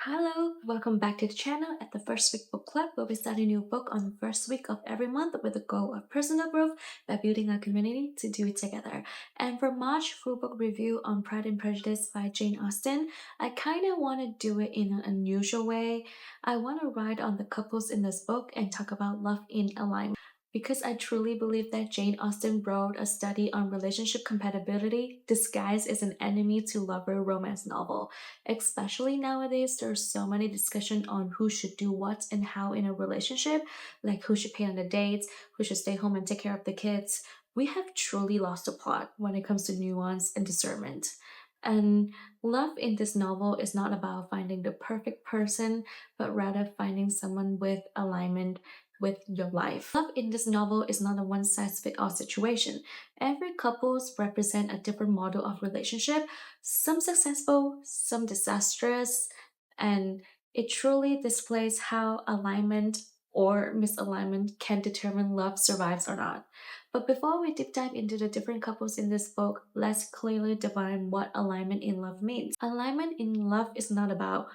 Hello, welcome back to the channel at the First Week Book Club, where we start a new book on the first week of every month with the goal of personal growth by building a community to do it together. And for March full book review on Pride and Prejudice by Jane Austen, I kind of want to do it in an unusual way. I want to write on the couples in this book and talk about love in alignment. Because I truly believe that Jane Austen wrote a study on relationship compatibility disguised as an enemy to lover romance novel. Especially nowadays, there's so many discussion on who should do what and how in a relationship, like who should pay on the dates, who should stay home and take care of the kids. We have truly lost the plot when it comes to nuance and discernment. And love in this novel is not about finding the perfect person, but rather finding someone with alignment with your life. Love in this novel is not a one size fits all situation. Every couples represent a different model of relationship, some successful, some disastrous, and it truly displays how alignment or misalignment can determine love survives or not. But before we deep dive into the different couples in this book, let's clearly define what alignment in love means. Alignment in love is not about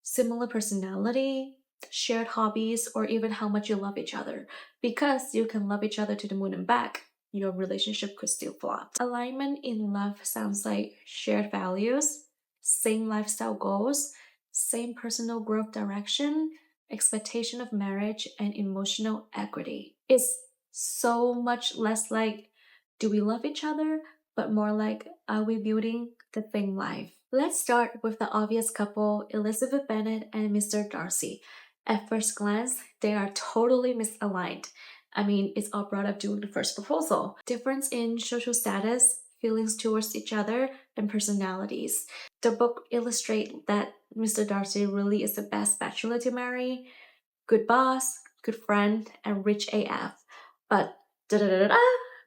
similar personality, shared hobbies, or even how much you love each other. Because you can love each other to the moon and back, your relationship could still flop. Alignment in love sounds like shared values, same lifestyle goals, same personal growth direction, expectation of marriage, and emotional equity. It's so much less like, do we love each other? But more like, are we building the same life? Let's start with the obvious couple, Elizabeth Bennet and Mr. Darcy. At first glance, they are totally misaligned. I mean, it's all brought up during the first proposal. Difference in social status, feelings towards each other, and personalities. The book illustrates that Mr. Darcy really is the best bachelor to marry, good boss, good friend, and rich AF. But da da da da,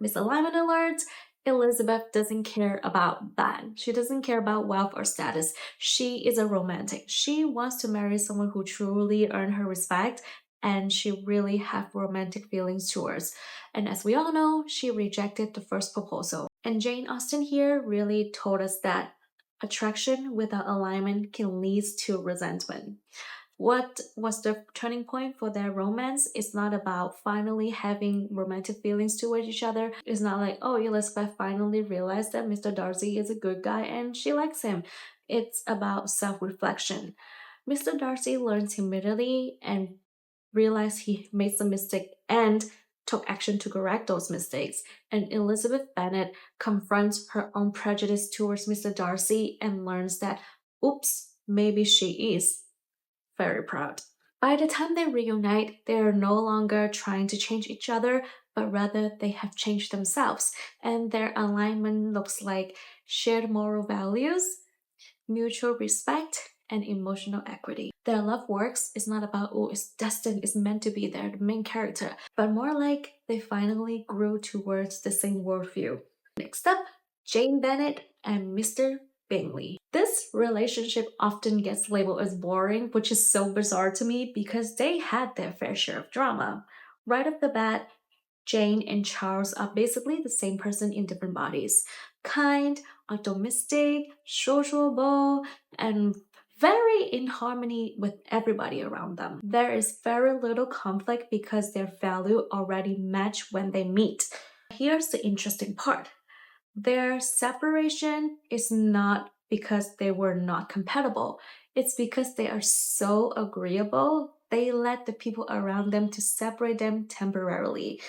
misalignment alert. Elizabeth doesn't care about that. She doesn't care about wealth or status. She is a romantic. She wants to marry someone who truly earned her respect and she really have romantic feelings towards. And as we all know, she rejected the first proposal. And Jane Austen here really told us that attraction without alignment can lead to resentment. What was the turning point for their romance? It's not about finally having romantic feelings towards each other. It's not like, oh, Elizabeth finally realized that Mr. Darcy is a good guy and she likes him. It's about self reflection. Mr. Darcy learns humility and realized he made some mistake and took action to correct those mistakes. And Elizabeth Bennet confronts her own prejudice towards Mr. Darcy and learns that, oops, maybe she is very proud. By the time they reunite, they are no longer trying to change each other, but rather they have changed themselves, and their alignment looks like shared moral values, mutual respect, and emotional equity. Their love works is not about, oh, it's destined, it's meant to be there, the main character, but more like they finally grew towards the same worldview. Next up, Jane Bennet and Mr. Bingley. This relationship often gets labeled as boring, which is so bizarre to me because they had their fair share of drama. Right off the bat, Jane and Charles are basically the same person in different bodies. Kind, optimistic, sociable, and very in harmony with everybody around them. There is very little conflict because their value already match when they meet. Here's the interesting part. Their separation is not because they were not compatible. It's because they are so agreeable, they let the people around them to separate them temporarily.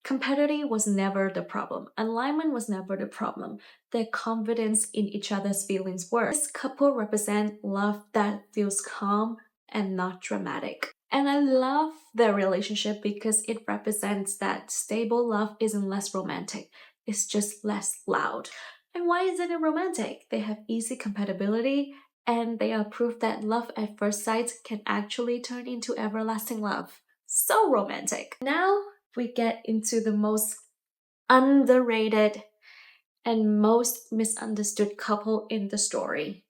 Compatibility was never the problem. Alignment was never the problem. Their confidence in each other's feelings were. This couple represent love that feels calm and not dramatic. And I love their relationship because it represents that stable love isn't less romantic. It's just less loud. And why isn't it romantic? They have easy compatibility and they are proof that love at first sight can actually turn into everlasting love. So romantic. Now we get into the most underrated and most misunderstood couple in the story,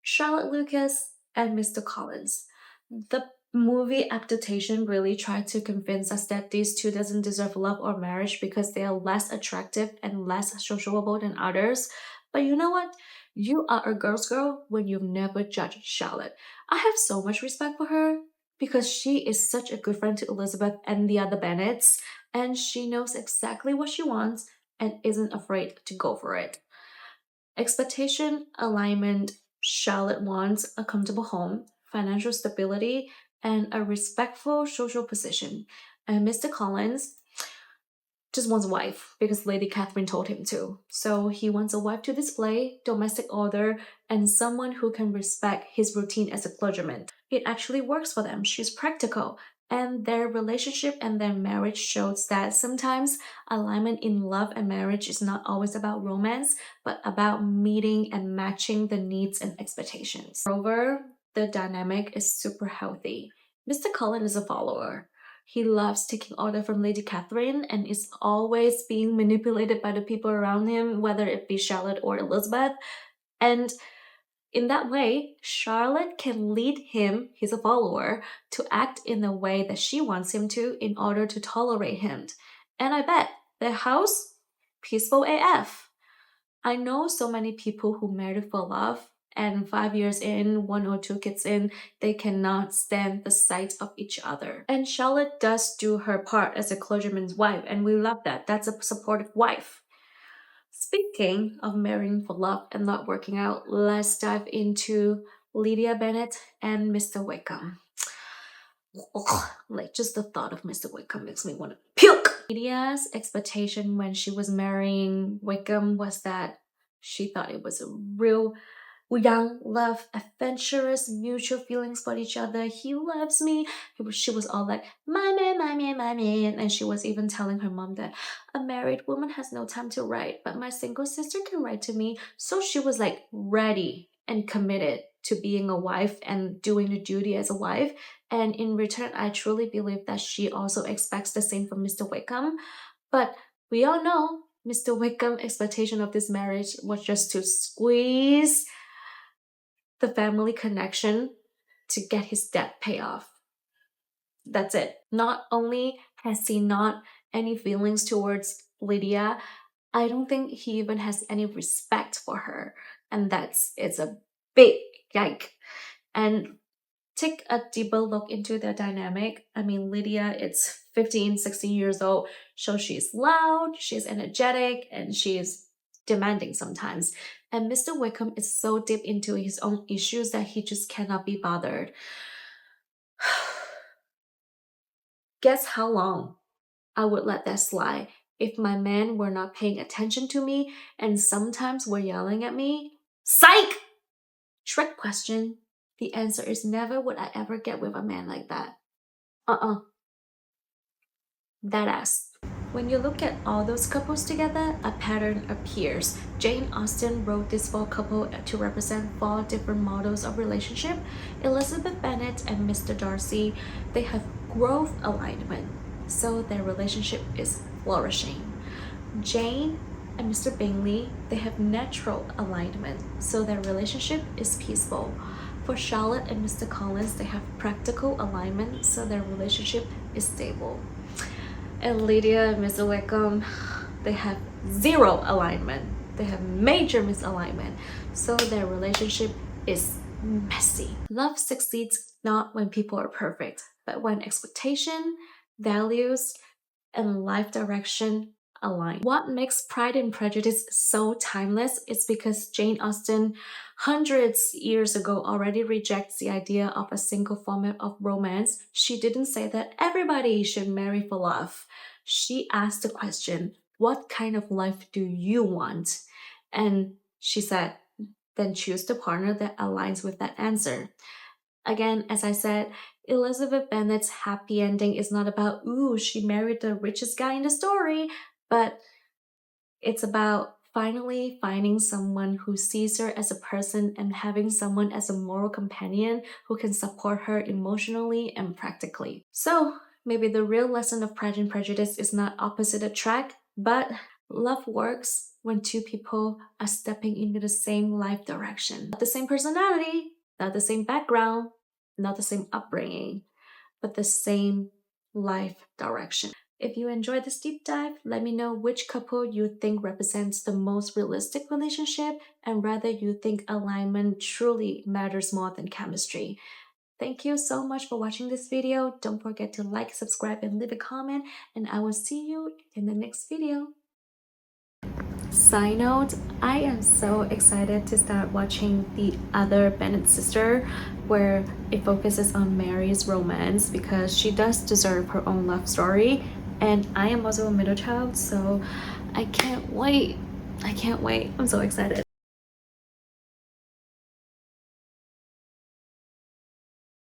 Charlotte Lucas and Mr. Collins. The movie adaptation really tried to convince us that these two doesn't deserve love or marriage because they are less attractive and less sociable than others. But you know what? You are a girl's girl when you've never judged Charlotte. I have so much respect for her because she is such a good friend to Elizabeth and the other Bennets, and she knows exactly what she wants and isn't afraid to go for it. Expectation, alignment, Charlotte wants a comfortable home, financial stability, and a respectful social position. And Mr. Collins just wants a wife because Lady Catherine told him to. So he wants a wife to display domestic order and someone who can respect his routine as a clergyman. It actually works for them. She's practical. And their relationship and their marriage shows that sometimes alignment in love and marriage is not always about romance, but about meeting and matching the needs and expectations. Moreover, the dynamic is super healthy. Mr. Cullen is a follower. He loves taking order from Lady Catherine and is always being manipulated by the people around him, whether it be Charlotte or Elizabeth. And in that way, Charlotte can lead him, he's a follower, to act in the way that she wants him to in order to tolerate him. And I bet their house, peaceful AF. I know so many people who married for love, and 5 years in, one or two kids in, they cannot stand the sight of each other. And Charlotte does do her part as a clergyman's wife, and we love that. That's a supportive wife. Speaking of marrying for love and not working out, let's dive into Lydia Bennet and Mr. Wickham. Ugh, like just the thought of Mr. Wickham makes me want to puke. Lydia's expectation when she was marrying Wickham was that she thought it was a real young love, adventurous, mutual feelings for each other. He loves me. She was all like, my man, my man, my man. And she was even telling her mom that a married woman has no time to write, but my single sister can write to me. So she was like ready and committed to being a wife and doing the duty as a wife. And in return, I truly believe that she also expects the same from Mr. Wickham. But we all know Mr. Wickham's expectation of this marriage was just to squeeze the family connection to get his debt paid off. That's it. Not only has he not any feelings towards Lydia, I don't think he even has any respect for her. And it's a big yike. And take a deeper look into their dynamic. I mean, Lydia is 15, 16 years old, so she's loud, she's energetic, and she's demanding sometimes. And Mr. Wickham is so deep into his own issues that he just cannot be bothered. Guess how long I would let that slide if my man were not paying attention to me and sometimes were yelling at me? Psych! Trick question. The answer is never would I ever get with a man like that. Uh-uh. That ass. When you look at all those couples together, a pattern appears. Jane Austen wrote this four couple to represent four different models of relationship. Elizabeth Bennet and Mr. Darcy, they have growth alignment, so their relationship is flourishing. Jane and Mr. Bingley, they have natural alignment, so their relationship is peaceful. For Charlotte and Mr. Collins, they have practical alignment, so their relationship is stable. And Lydia and Mr. Wickham, they have zero alignment. They have major misalignment, so their relationship is messy. Love succeeds not when people are perfect, but when expectation, values, and life direction align. What makes Pride and Prejudice so timeless is because Jane Austen, hundreds years ago, already rejects the idea of a single format of romance. She didn't say that everybody should marry for love. She asked the question, what kind of life do you want? And she said, then choose the partner that aligns with that answer. Again, as I said, Elizabeth Bennet's happy ending is not about, ooh, she married the richest guy in the story, but it's about finally finding someone who sees her as a person and having someone as a moral companion who can support her emotionally and practically. So, maybe the real lesson of Pride and Prejudice is not opposite attract, but love works when two people are stepping into the same life direction. Not the same personality, not the same background, not the same upbringing, but the same life direction. If you enjoyed this deep dive, let me know which couple you think represents the most realistic relationship and whether you think alignment truly matters more than chemistry. Thank you so much for watching this video. Don't forget to like, subscribe, and leave a comment, and I will see you in the next video. Side note, I am so excited to start watching the other Bennett sister, where it focuses on Mary's romance because she does deserve her own love story, and I am also a middle child, so I can't wait. I'm so excited.